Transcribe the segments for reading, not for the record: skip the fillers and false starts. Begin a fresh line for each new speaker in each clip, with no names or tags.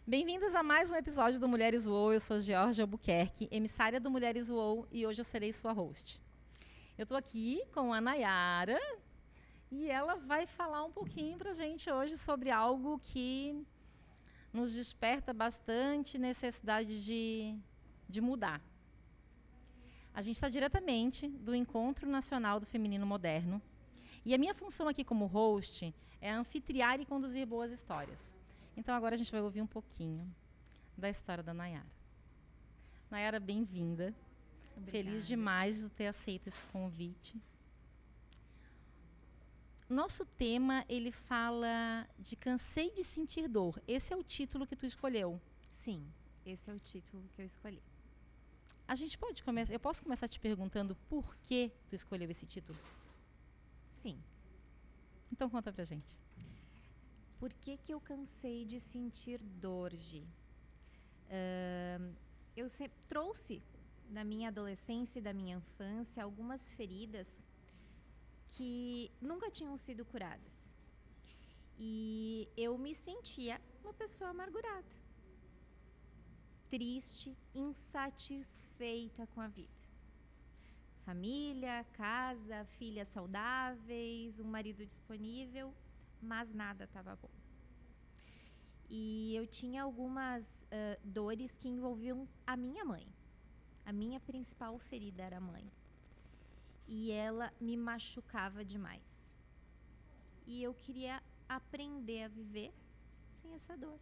Bem-vindas a mais um episódio do Mulheres UOL. Eu sou Georgia Albuquerque, emissária do Mulheres UOL, e hoje eu serei sua host. Eu estou aqui com a Nayara e ela vai falar um pouquinho para a gente hoje sobre algo que nos desperta bastante necessidade de mudar. A gente está diretamente do Encontro Nacional do Feminino Moderno e a minha função aqui como host é anfitriar e conduzir boas histórias. Então agora a gente vai ouvir um pouquinho da história da Nayara. Nayara, bem-vinda. Feliz demais de ter aceito esse convite. Nosso tema, ele fala de cansei de sentir dor. Esse é o título que tu escolheu.
Sim, esse é o título que eu escolhi.
A gente pode começar, eu posso começar te perguntando por que tu escolheu esse título?
Sim.
Então conta pra gente.
Por que eu cansei de sentir dor, Gi? Eu sempre trouxe da minha adolescência e da minha infância algumas feridas que nunca tinham sido curadas. E eu me sentia uma pessoa amargurada, triste, insatisfeita com a vida. Família, casa, filhas saudáveis, um marido disponível, mas nada estava bom. E eu tinha algumas dores que envolviam a minha mãe. A minha principal ferida era a mãe. E ela me machucava demais. E eu queria aprender a viver sem essa dor.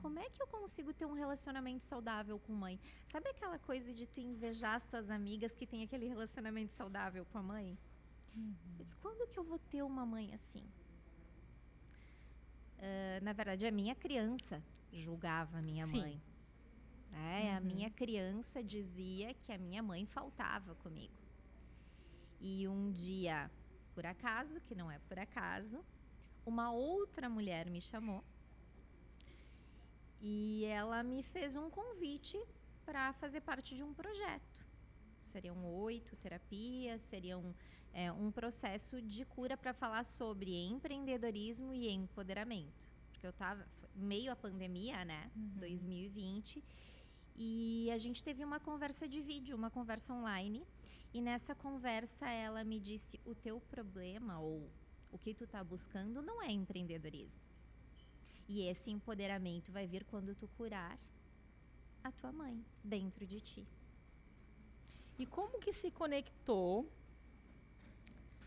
Como é que eu consigo ter um relacionamento saudável com mãe? Sabe aquela coisa de tu invejar as tuas amigas que tem aquele relacionamento saudável com a mãe? Eu disse, quando que eu vou ter uma mãe assim? Na verdade, a minha criança julgava a minha mãe. A minha criança dizia que a minha mãe faltava comigo. E um dia, por acaso, que não é por acaso, uma outra mulher me chamou e ela me fez um convite para fazer parte de um projeto. Seriam 8 terapias, seriam um processo de cura para falar sobre empreendedorismo e empoderamento. Porque eu estava meio a pandemia, né? 2020. E a gente teve uma conversa de vídeo, uma conversa online. E nessa conversa ela me disse, o teu problema ou o que tu tá buscando não é empreendedorismo. E esse empoderamento vai vir quando tu curar a tua mãe dentro de ti.
E como que se conectou?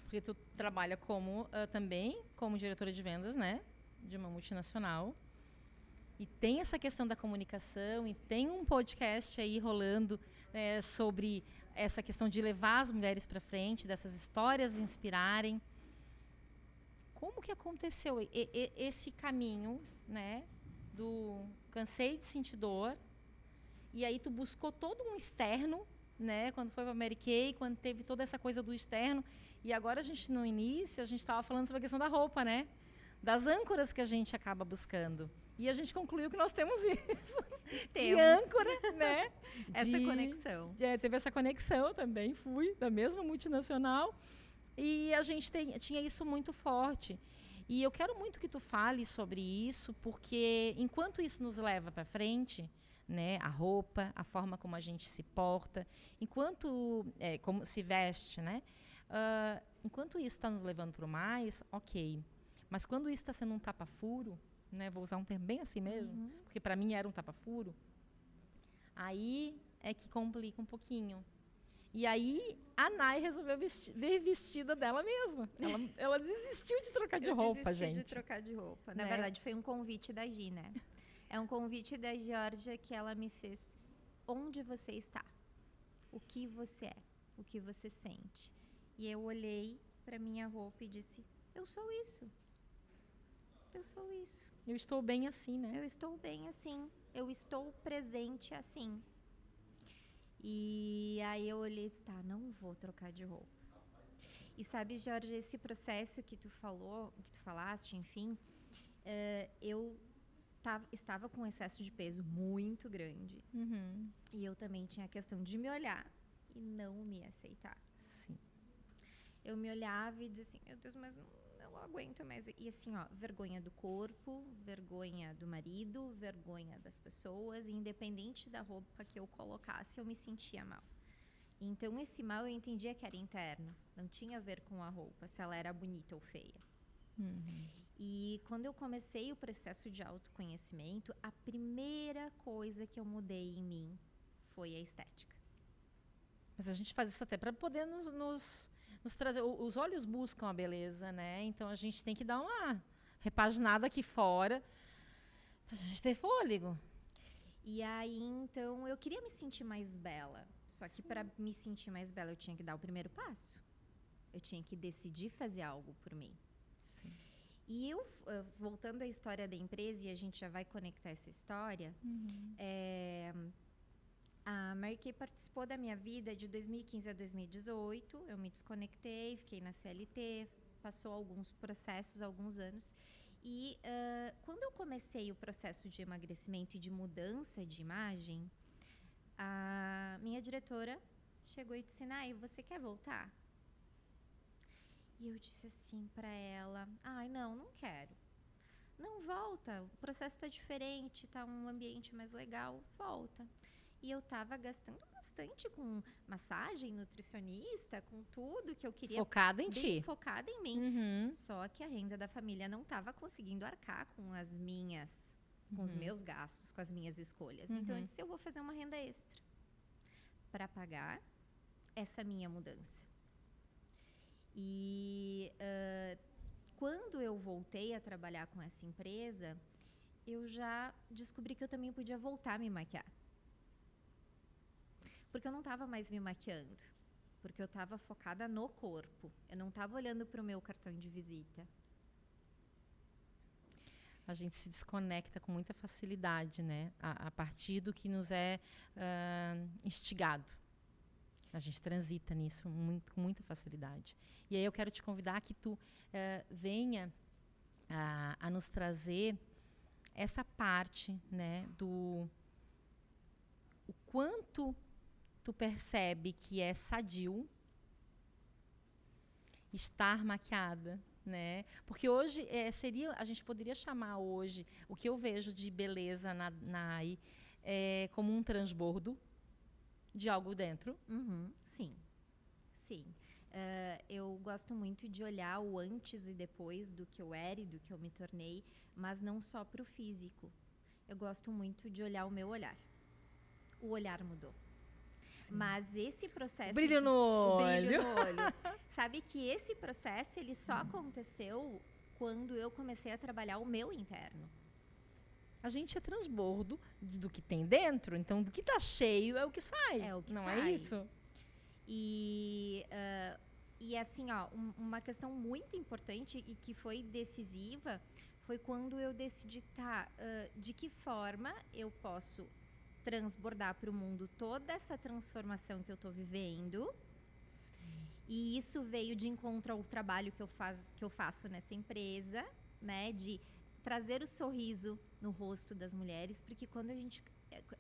Porque tu trabalha também como diretora de vendas, né? De uma multinacional. E tem essa questão da comunicação, e tem um podcast aí rolando sobre essa questão de levar as mulheres para frente, dessas histórias inspirarem. Como que aconteceu esse caminho, né? Do cansei de sentir dor, e aí tu buscou todo um externo, né? Quando foi para a Mary Kay, quando teve toda essa coisa do externo. E agora a gente, no início, a gente estava falando sobre a questão da roupa, né? Das âncoras que a gente acaba buscando. E a gente concluiu que nós temos isso. De âncora, né?
Essa conexão.
Teve essa conexão também, fui da mesma multinacional. E a gente tinha isso muito forte. E eu quero muito que tu fale sobre isso, porque enquanto isso nos leva para frente, né, a roupa, a forma como a gente se porta, enquanto como se veste, né, enquanto isso está nos levando para o mais, ok. Mas quando isso está sendo um tapa-furo, né, vou usar um termo bem assim mesmo, porque para mim era um tapa-furo, aí é que complica um pouquinho. E aí a Nay resolveu vir vestida dela mesma. Ela desistiu de trocar de roupa, gente.
Desistiu de trocar de roupa. Na verdade, foi um convite da Gi, né? É um convite da Georgia que ela me fez. Onde você está? O que você é? O que você sente? E eu olhei para minha roupa e disse, eu sou isso. Eu sou isso.
Eu estou bem assim, né?
Eu estou bem assim. Eu estou presente assim. E aí eu olhei e disse, tá, não vou trocar de roupa. E sabe, Jorge, esse processo que tu falaste, enfim, eu estava com um excesso de peso muito grande. E eu também tinha a questão de me olhar e não me aceitar.
Sim.
Eu me olhava e dizia assim, meu Deus, mas não não aguento mais. E assim, ó, vergonha do corpo, vergonha do marido, vergonha das pessoas, e independente da roupa que eu colocasse, eu me sentia mal. Então, esse mal eu entendia que era interno, não tinha a ver com a roupa, se ela era bonita ou feia. E quando eu comecei o processo de autoconhecimento, a primeira coisa que eu mudei em mim foi a estética.
Mas a gente faz isso até para poder nos trazer. Os olhos buscam a beleza, né? Então a gente tem que dar uma repaginada aqui fora pra gente ter fôlego.
E aí, então, eu queria me sentir mais bela. Só que para me sentir mais bela, eu tinha que dar o primeiro passo. Eu tinha que decidir fazer algo por mim.
Sim.
E eu, voltando à história da empresa, e a gente já vai conectar essa história, a Mary Kay participou da minha vida de 2015 a 2018. Eu me desconectei, fiquei na CLT, passou alguns processos, alguns anos. E quando eu comecei o processo de emagrecimento e de mudança de imagem, a minha diretora chegou e disse: Nai, você quer voltar? E eu disse assim para ela: ai, não quero. Não, volta, o processo está diferente, está um ambiente mais legal, volta. E eu estava gastando bastante com massagem, nutricionista, com tudo que eu queria.
Focada em ti.
Focada em mim. Só que a renda da família não estava conseguindo arcar com as minhas, com os meus gastos, com as minhas escolhas. Então eu disse: eu vou fazer uma renda extra para pagar essa minha mudança. E quando eu voltei a trabalhar com essa empresa, eu já descobri que eu também podia voltar a me maquiar. Porque eu não estava mais me maquiando. Porque eu estava focada no corpo. Eu não estava olhando para o meu cartão de visita.
A gente se desconecta com muita facilidade, né? A partir do que nos é instigado. A gente transita nisso com muita facilidade. E aí eu quero te convidar que tu venha a nos trazer essa parte, né, do o quanto tu percebe que é sadio estar maquiada, né? Porque hoje a gente poderia chamar hoje o que eu vejo de beleza na AI como um transbordo de algo dentro.
Sim. Eu gosto muito de olhar o antes e depois do que eu era e do que eu me tornei, mas não só para o físico. Eu gosto muito de olhar o meu olhar. O olhar mudou. Sim. Mas esse processo...
Brilho no olho.
Sabe que esse processo ele só aconteceu quando eu comecei a trabalhar o meu interno.
A gente é transbordo do que tem dentro, então do que está cheio é o que sai.
É o que
não
sai.
É isso?
E assim, ó, uma questão muito importante e que foi decisiva foi quando eu decidi, de que forma eu posso transbordar para o mundo toda essa transformação que eu estou vivendo. E isso veio de encontro ao trabalho que eu faço nessa empresa, né, de trazer o sorriso no rosto das mulheres, porque quando a gente...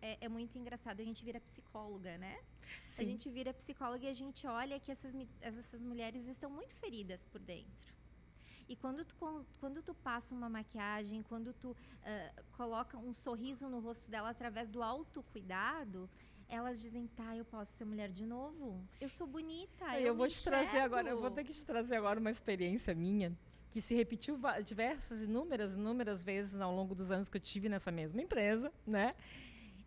É muito engraçado, a gente vira psicóloga, né? Sim. A gente vira psicóloga e a gente olha que essas mulheres estão muito feridas por dentro. E quando tu passa uma maquiagem, quando tu coloca um sorriso no rosto dela através do autocuidado, elas dizem: eu posso ser mulher de novo? Eu sou bonita, eu vou te trazer agora.
Eu vou ter que te trazer agora uma experiência minha que se repetiu inúmeras vezes ao longo dos anos que eu tive nessa mesma empresa, né?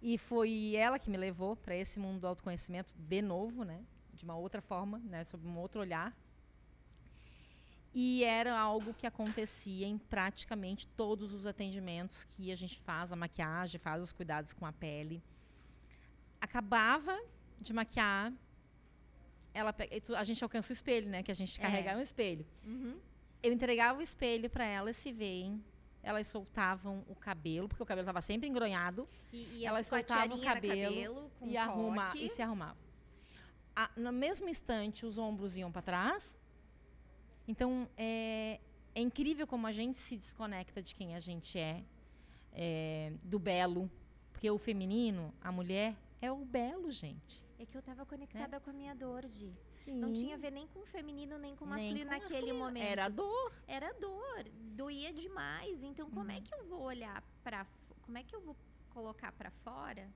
E foi ela que me levou para esse mundo do autoconhecimento de novo, né? De uma outra forma, né? Sob um outro olhar. E era algo que acontecia em praticamente todos os atendimentos que a gente faz, a maquiagem, faz os cuidados com a pele. Acabava de maquiar, a gente alcança o espelho, né? Que a gente carrega um espelho. Eu entregava o espelho para elas se veem. Elas soltavam o cabelo, porque o cabelo estava sempre engronhado.
E
elas soltavam o cabelo
com
e se arrumavam. No mesmo instante, os ombros iam para trás. Então, é incrível como a gente se desconecta de quem a gente do belo. Porque o feminino, a mulher, é o belo, gente.
É que eu tava conectada com a minha dor, Gi.
Sim.
Não tinha a ver nem com o feminino, nem com o
Nem
masculino
com
naquele
masculino.
momento.
Era dor.
Era dor, doía demais. Então, como é que eu vou olhar como é que eu vou colocar pra fora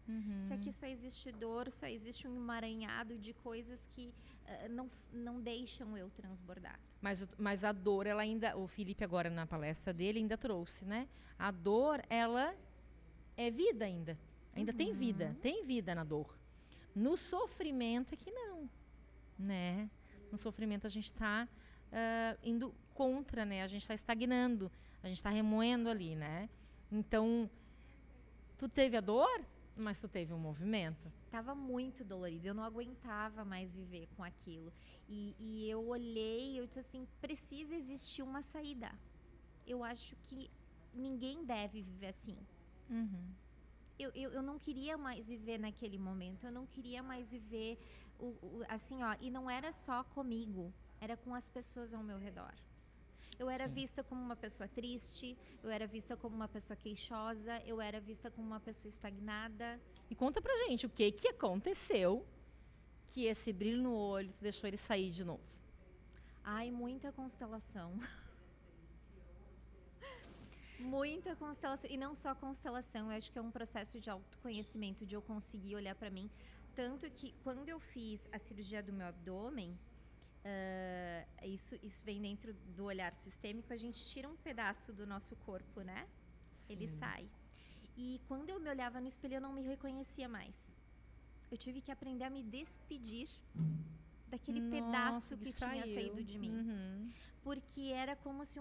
se aqui só existe dor, só existe um emaranhado de coisas que não deixam eu transbordar.
Mas a dor, ela ainda... O Felipe, agora, na palestra dele, ainda trouxe, né? A dor, ela é vida ainda. Ainda tem vida. Tem vida na dor. No sofrimento é que não, né? No sofrimento a gente está indo contra, né? A gente está estagnando, a gente está remoendo ali, né? Então, tu teve a dor, mas tu teve um movimento.
Tava muito dolorido, eu não aguentava mais viver com aquilo. E eu olhei, eu disse assim, precisa existir uma saída. Eu acho que ninguém deve viver assim. Eu não queria mais viver naquele momento, eu não queria mais viver assim, ó, e não era só comigo, era com as pessoas ao meu redor. Eu era vista como uma pessoa triste, eu era vista como uma pessoa queixosa, eu era vista como uma pessoa estagnada.
E conta pra gente o que aconteceu que esse brilho no olho deixou ele sair de novo.
Ai, muita constelação. Muita constelação. E não só constelação, eu acho que é um processo de autoconhecimento, de eu conseguir olhar pra mim. Tanto que quando eu fiz a cirurgia do meu abdômen, isso vem dentro do olhar sistêmico, a gente tira um pedaço do nosso corpo, né? Sim. Ele sai. E quando eu me olhava no espelho, eu não me reconhecia mais. Eu tive que aprender a me despedir daquele pedaço que tinha saído de mim. Porque era como se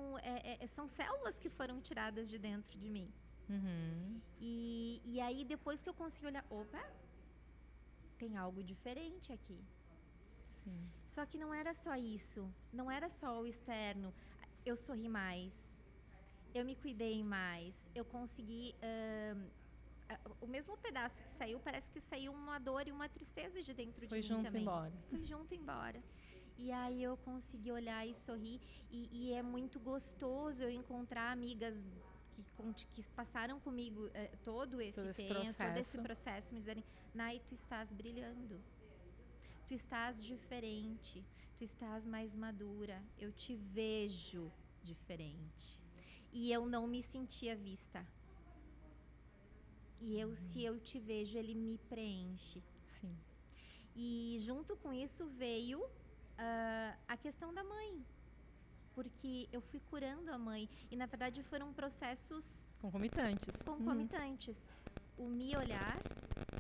são células que foram tiradas de dentro de mim. E aí, depois que eu consegui olhar, opa, tem algo diferente aqui. Sim. Só que não era só isso, não era só o externo. Eu sorri mais, eu me cuidei mais, eu consegui... o mesmo pedaço que saiu, parece que saiu uma dor e uma tristeza de dentro de mim também. Foi junto embora. E aí eu consegui olhar e sorrir. E é muito gostoso eu encontrar amigas que passaram comigo todo esse processo, me dizerem, Nai, tu estás brilhando. Tu estás diferente, tu estás mais madura, eu te vejo diferente. E eu não me sentia vista. E se eu te vejo, ele me preenche.
Sim.
E junto com isso veio a questão da mãe. Porque eu fui curando a mãe. E na verdade foram processos... Concomitantes. O me olhar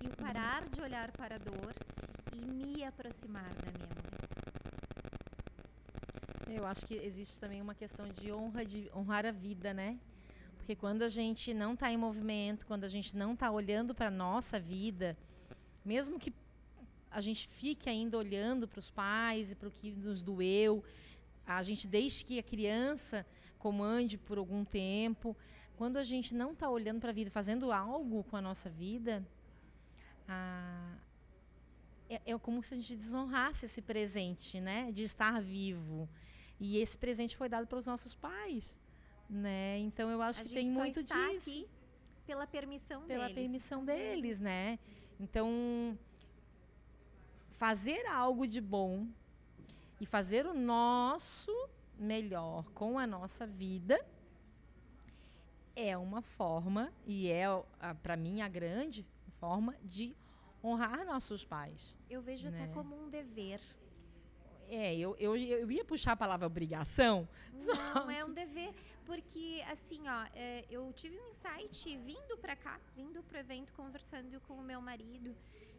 e o parar de olhar para a dor e me aproximar da minha mãe.
Eu acho que existe também uma questão de honrar a vida, né? Porque quando a gente não está em movimento, quando a gente não está olhando para a nossa vida, mesmo que a gente fique ainda olhando para os pais e para o que nos doeu, a gente deixe que a criança comande por algum tempo. Quando a gente não está olhando para a vida, fazendo algo com a nossa vida, é como se a gente desonrasse esse presente, né? De estar vivo. E esse presente foi dado pelos nossos pais, né? Então eu acho que tem muito disso. A gente só está aqui
pela permissão deles.
Pela permissão deles, né? Então, fazer algo de bom e fazer o nosso melhor com a nossa vida é uma forma, e para mim a grande forma de honrar nossos pais.
Eu vejo até como um dever.
Eu ia puxar a palavra obrigação.
Não, é um dever, porque assim, ó, eu tive um insight vindo pra cá, vindo pro evento, conversando com o meu marido,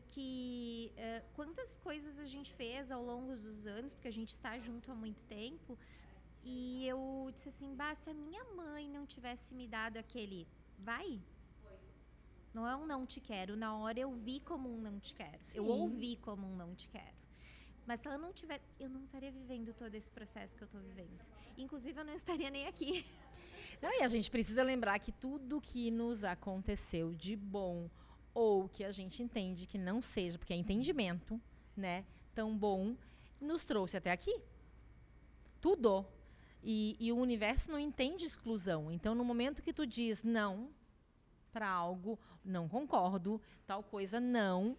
que quantas coisas a gente fez ao longo dos anos, porque a gente está junto há muito tempo, e eu disse assim, se a minha mãe não tivesse me dado aquele, vai, não é um não te quero, na hora eu vi como um não te quero, eu ouvi como um não te quero. Mas se ela não tivesse, eu não estaria vivendo todo esse processo que eu estou vivendo. Inclusive, eu não estaria nem aqui.
Não, e a gente precisa lembrar que tudo que nos aconteceu de bom ou que a gente entende que não seja, porque é entendimento, né, tão bom, nos trouxe até aqui. Tudo. E o universo não entende exclusão. Então, no momento que tu diz não para algo, não concordo, tal coisa não,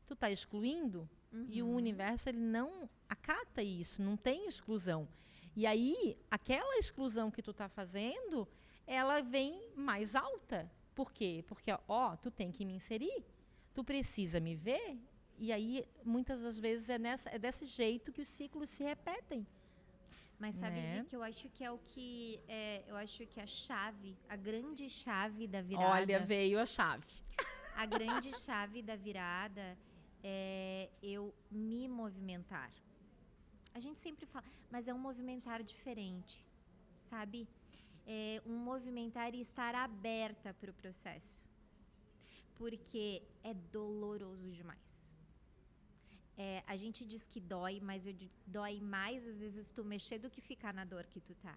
tu está excluindo e o universo ele não acata isso, não tem exclusão. E aí, aquela exclusão que tu está fazendo, ela vem mais alta. Por quê? Porque, ó, tu tem que me inserir, tu precisa me ver, e aí, muitas das vezes, é desse jeito que os ciclos se repetem.
Mas sabe,
Né?
Gi, que eu acho que é o que... eu acho que a chave, a grande chave da virada...
Olha, veio a chave.
A grande chave da virada é eu me movimentar. A gente sempre fala, mas é um movimentar diferente, sabe? É um movimentar e estar aberta para o processo. Porque é doloroso demais. A gente diz que dói, mas dói mais às vezes tu mexer do que ficar na dor que tu tá.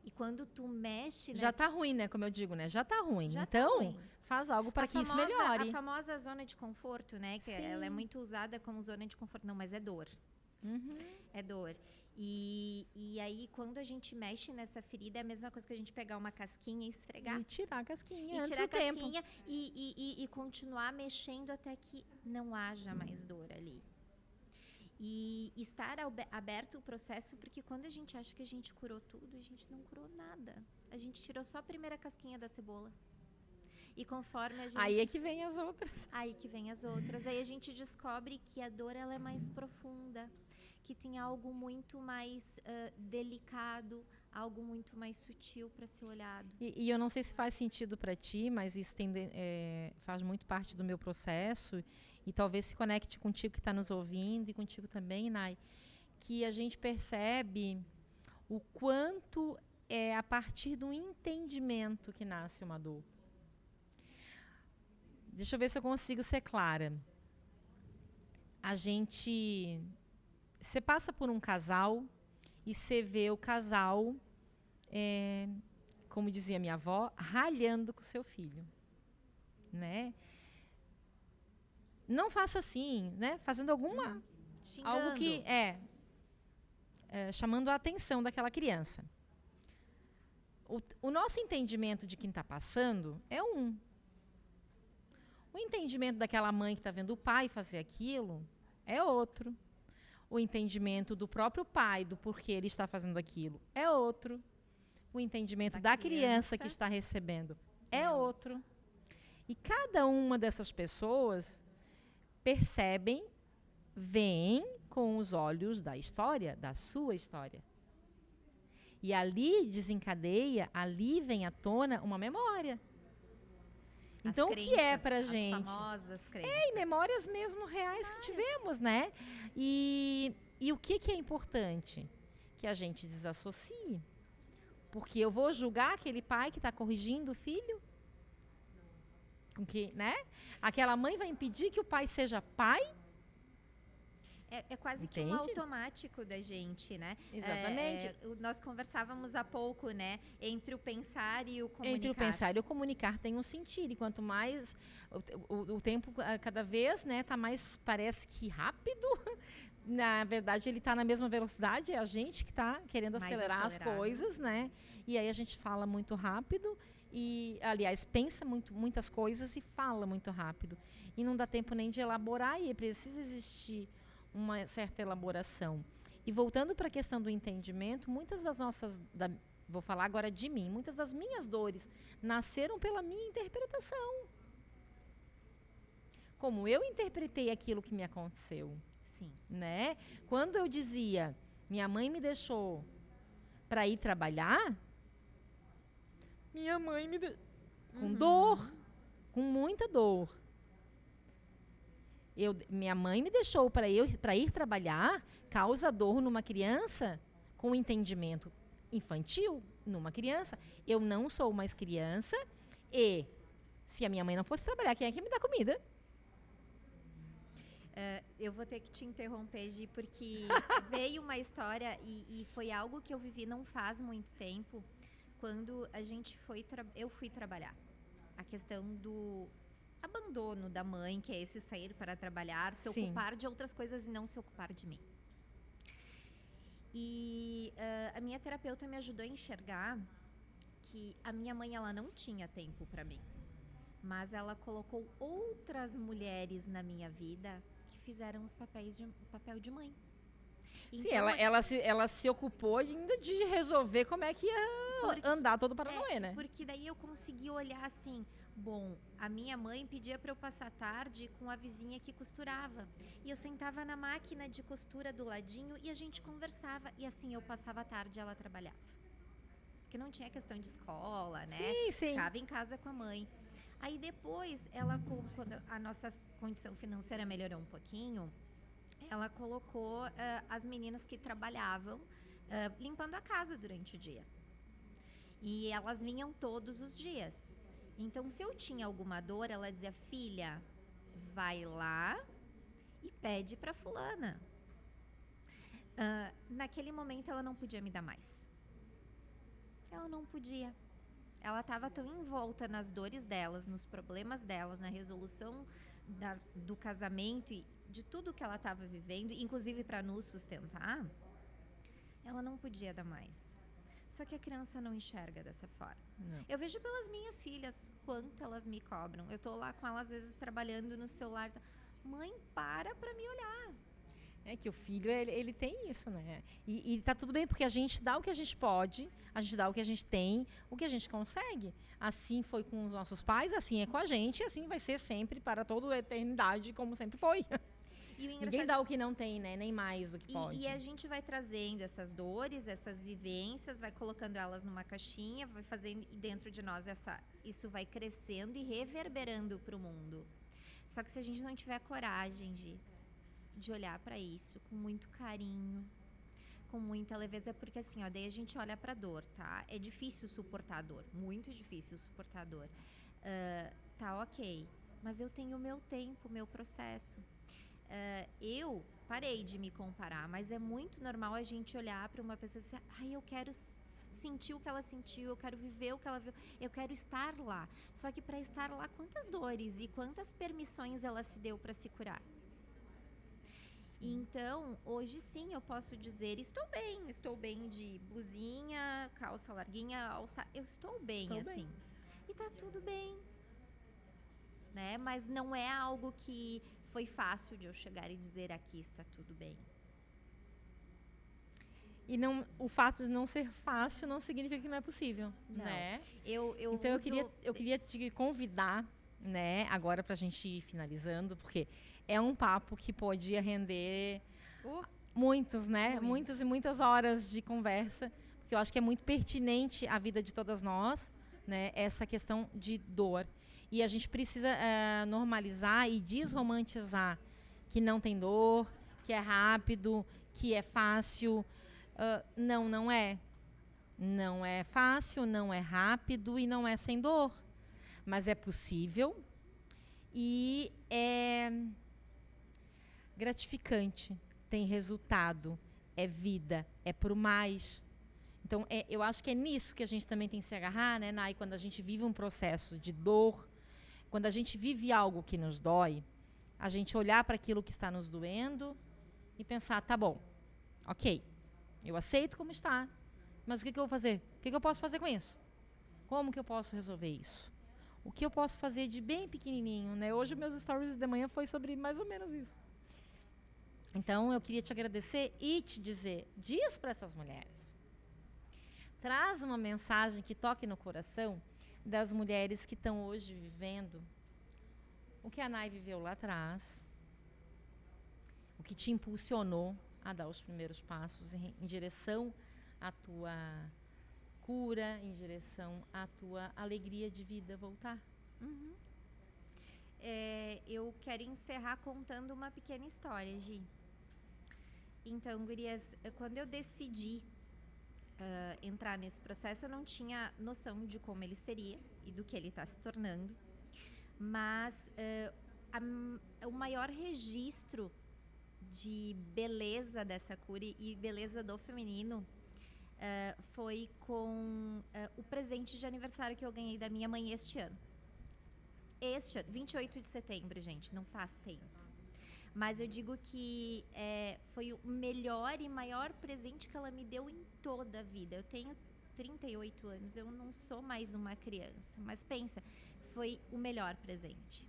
E quando tu mexe...
Já tá ruim, né? Como eu digo, né? Já tá ruim.
Já
então,
tá ruim.
faz algo para que isso melhore.
A famosa zona de conforto, né? Que ela é muito usada como zona de conforto. Não, mas é dor. É dor. E aí, quando a gente mexe nessa ferida, é a mesma coisa que a gente pegar uma casquinha e esfregar.
E tirar a casquinha
E
antes
tirar a
do tempo.
casquinha e continuar mexendo até que não haja mais dor ali. E estar aberto o processo, porque quando a gente acha que a gente curou tudo, a gente não curou nada. A gente tirou só a primeira casquinha da cebola. E conforme a gente...
Aí é que vem as outras.
Aí que vem as outras. Aí a gente descobre que a dor ela é mais profunda, que tem algo muito mais delicado, algo muito mais sutil para ser olhado.
E eu não sei se faz sentido para ti, mas isso faz muito parte do meu processo e talvez se conecte contigo que está nos ouvindo e contigo também, Nai, que a gente percebe o quanto é a partir do entendimento que nasce uma dor. Deixa eu ver se eu consigo ser clara. Você passa por um casal e você vê o casal, como dizia minha avó, ralhando com o seu filho, né? Não faça assim, né? Fazendo alguma algo que chamando a atenção daquela criança. O nosso entendimento de quem está passando é um. O entendimento daquela mãe que está vendo o pai fazer aquilo é outro. O entendimento do próprio pai do porquê ele está fazendo aquilo é outro. O entendimento da criança que está recebendo é outro. E cada uma dessas pessoas percebem, veem com os olhos da história, da sua história. E ali desencadeia, ali vem à tona uma memória. Então, o que é pra gente?
As famosas crenças.
E memórias mesmo reais que tivemos, né? E o que é importante? Que a gente desassocie. Porque eu vou julgar aquele pai que está corrigindo o filho? Né? Aquela mãe vai impedir que o pai seja pai?
É quase que um automático da gente, né?
Exatamente.
Nós conversávamos há pouco, né? Entre o pensar e o comunicar.
Entre o pensar e o comunicar tem um sentido. E quanto mais o tempo cada vez, né, tá mais, parece que rápido. Na verdade, ele está na mesma velocidade. É a gente que está querendo acelerar as coisas, né? E aí a gente fala muito rápido. E, aliás, pensa muitas coisas e fala muito rápido. E não dá tempo nem de elaborar. E precisa existir uma certa elaboração. E voltando para a questão do entendimento, muitas das nossas, vou falar agora de mim, muitas das minhas dores nasceram pela minha interpretação. Como eu interpretei aquilo que me aconteceu.
Sim.
Né? Quando eu dizia, minha mãe me deixou para ir trabalhar, minha mãe me deixou com dor, com muita dor. Minha mãe me deixou para ir trabalhar, causa dor numa criança com entendimento infantil, numa criança. Eu não sou mais criança e se a minha mãe não fosse trabalhar, quem é que ia me dar comida?
Eu vou ter que te interromper, Gi, porque veio uma história e foi algo que eu vivi não faz muito tempo, quando eu fui trabalhar. A questão do abandono da mãe, que é esse sair para trabalhar, se ocupar de outras coisas e não se ocupar de mim. E a minha terapeuta me ajudou a enxergar que a minha mãe ela não tinha tempo para mim. mas ela colocou outras mulheres na minha vida que fizeram os papel de mãe.
Sim,
Então,
ela se ocupou ainda de resolver como é que ia andar todo o Paranauê, né?
Porque daí eu consegui olhar assim, bom, a minha mãe pedia para eu passar tarde com a vizinha que costurava. E eu sentava na máquina de costura do ladinho e a gente conversava. E assim eu passava a tarde e ela trabalhava. Porque não tinha questão de escola, né?
Sim.
Ficava em casa com a mãe. Aí depois, quando a nossa condição financeira melhorou um pouquinho, ela colocou as meninas que trabalhavam limpando a casa durante o dia. E elas vinham todos os dias. Então, se eu tinha alguma dor, ela dizia, filha, vai lá e pede pra fulana. Naquele momento, ela não podia me dar mais. Ela não podia. Ela estava tão envolta nas dores delas, nos problemas delas, na resolução do casamento e de tudo que ela estava vivendo, inclusive para nos sustentar, ela não podia dar mais. Só que a criança não enxerga dessa forma.
Não.
Eu vejo pelas minhas filhas quanto elas me cobram. Eu tô lá com elas, às vezes, trabalhando no celular. Mãe, para me olhar.
É que o filho, ele tem isso, né? E tá tudo bem, porque a gente dá o que a gente pode, a gente dá o que a gente tem, o que a gente consegue. Assim foi com os nossos pais, assim é com a gente, e assim vai ser sempre, para toda a eternidade, como sempre foi. Ninguém dá o que não tem, né? Nem mais do que pode.
E a gente vai trazendo essas dores, essas vivências, vai colocando elas numa caixinha, vai fazendo, e dentro de nós isso vai crescendo e reverberando para o mundo. Só que se a gente não tiver coragem de olhar para isso com muito carinho, com muita leveza, porque assim, ó, daí a gente olha pra dor, tá? É difícil suportar a dor, muito difícil suportar a dor. Tá, ok, mas eu tenho o meu tempo, o meu processo. Eu parei de me comparar, mas é muito normal a gente olhar pra uma pessoa e dizer, ai, eu quero sentir o que ela sentiu, eu quero viver o que ela viu, eu quero estar lá. Só que pra estar lá, quantas dores e quantas permissões ela se deu pra se curar? Então, hoje sim eu posso dizer, estou bem de blusinha, calça larguinha, alça, eu estou bem, assim. E tá tudo bem, né? Mas não é algo que foi fácil de eu chegar e dizer, aqui está tudo bem.
E não, o fato de não ser fácil não significa que não é possível,
Não.
né?
Então
eu queria te convidar, né, agora pra gente ir finalizando, porque é um papo que podia render muitos, né? Muitas e muitas horas de conversa, porque eu acho que é muito pertinente à vida de todas nós, né? Essa questão de dor. E a gente precisa normalizar e desromantizar que não tem dor, que é rápido, que é fácil. Não é. Não é fácil, não é rápido e não é sem dor. Mas é possível e é gratificante, tem resultado, é vida, é pro mais. Então, eu acho que é nisso que a gente também tem que se agarrar, né, Nai? Quando a gente vive um processo de dor, quando a gente vive algo que nos dói, a gente olhar para aquilo que está nos doendo e pensar, tá bom, ok, eu aceito como está, mas o que eu vou fazer? O que eu posso fazer com isso? Como que eu posso resolver isso? O que eu posso fazer de bem pequenininho, né? Hoje meus stories de manhã foi sobre mais ou menos isso. Então eu queria te agradecer e te dizer, diz para essas mulheres, traz uma mensagem que toque no coração das mulheres que estão hoje vivendo o que a Nai viveu lá atrás, o que te impulsionou a dar os primeiros passos em direção à tua cura, em direção à tua alegria de vida voltar.
Uhum. Eu quero encerrar contando uma pequena história, Gi. Então, gurias, quando eu decidi entrar nesse processo, eu não tinha noção de como ele seria e do que ele está se tornando. Mas o maior registro de beleza dessa cura e beleza do feminino foi com o presente de aniversário que eu ganhei da minha mãe este ano. 28 de setembro, gente, não faz tempo. Mas eu digo que foi o melhor e maior presente que ela me deu em toda a vida. Eu tenho 38 anos, eu não sou mais uma criança. Mas pensa, Foi o melhor presente.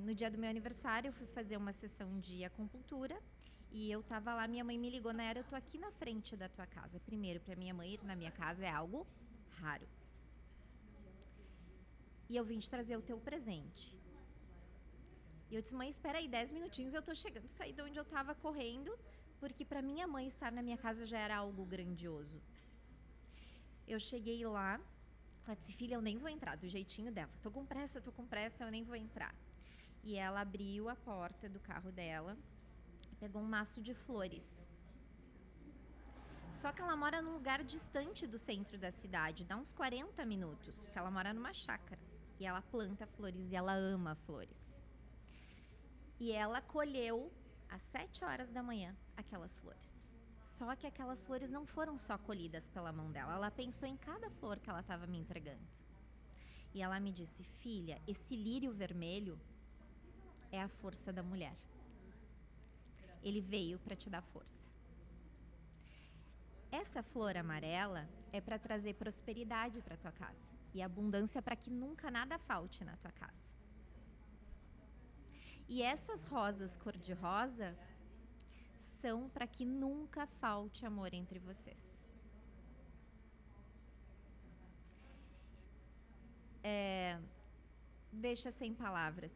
No dia do meu aniversário, eu fui fazer uma sessão de acupuntura e eu tava lá, minha mãe me ligou na era, eu tô aqui na frente da tua casa. Primeiro, para minha mãe ir na minha casa é algo raro. E eu vim te trazer o teu presente. E eu disse, mãe, espera aí 10 minutinhos, eu tô chegando, saí de onde eu tava correndo, porque para minha mãe estar na minha casa já era algo grandioso. Eu cheguei lá, ela disse, filha, eu nem vou entrar, do jeitinho dela. Tô com pressa, eu nem vou entrar. E ela abriu a porta do carro dela e pegou um maço de flores. Só que ela mora num lugar distante do centro da cidade, dá uns 40 minutos, porque ela mora numa chácara. E ela planta flores e ela ama flores. E ela colheu, às 7 horas da manhã, aquelas flores. Só que aquelas flores não foram só colhidas pela mão dela. Ela pensou em cada flor que ela estava me entregando. E ela me disse, filha, esse lírio vermelho é a força da mulher. Ele veio para te dar força. Essa flor amarela é para trazer prosperidade para tua casa e abundância para que nunca nada falte na tua casa. E essas rosas cor-de-rosa são para que nunca falte amor entre vocês. Deixa sem palavras.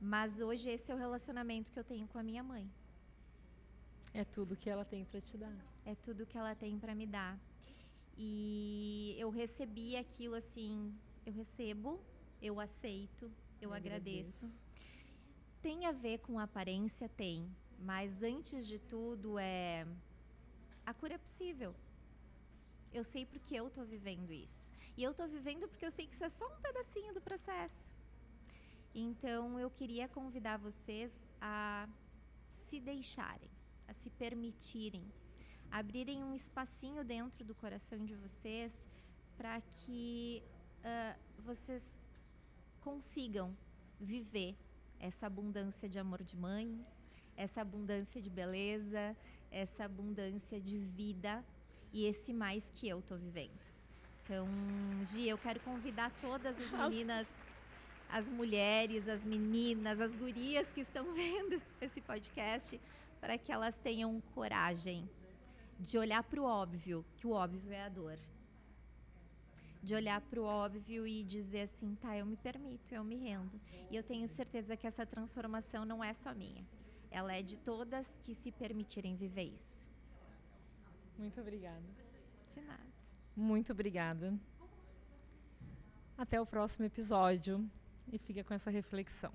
Mas hoje esse é o relacionamento que eu tenho com a minha mãe.
É tudo que ela tem para te dar.
É tudo que ela tem para me dar. E eu recebi aquilo assim, eu recebo, eu aceito, eu agradeço. Tem a ver com aparência? Tem. Mas antes de tudo a cura é possível. Eu sei porque eu tô vivendo isso. E eu tô vivendo porque eu sei que isso é só um pedacinho do processo. Então eu queria convidar vocês a se deixarem, a se permitirem, abrirem um espacinho dentro do coração de vocês para que vocês consigam viver essa abundância de amor de mãe, essa abundância de beleza, essa abundância de vida e esse mais que eu tô vivendo. Então, Gi, eu quero convidar todas as meninas, as mulheres, as meninas, as gurias que estão vendo esse podcast, para que elas tenham coragem de olhar para o óbvio, que o óbvio é a dor. De olhar para o óbvio e dizer assim, tá, eu me permito, eu me rendo. E eu tenho certeza que essa transformação não é só minha. Ela é de todas que se permitirem viver isso.
Muito obrigada.
De nada.
Muito obrigada. Até o próximo episódio e fica com essa reflexão.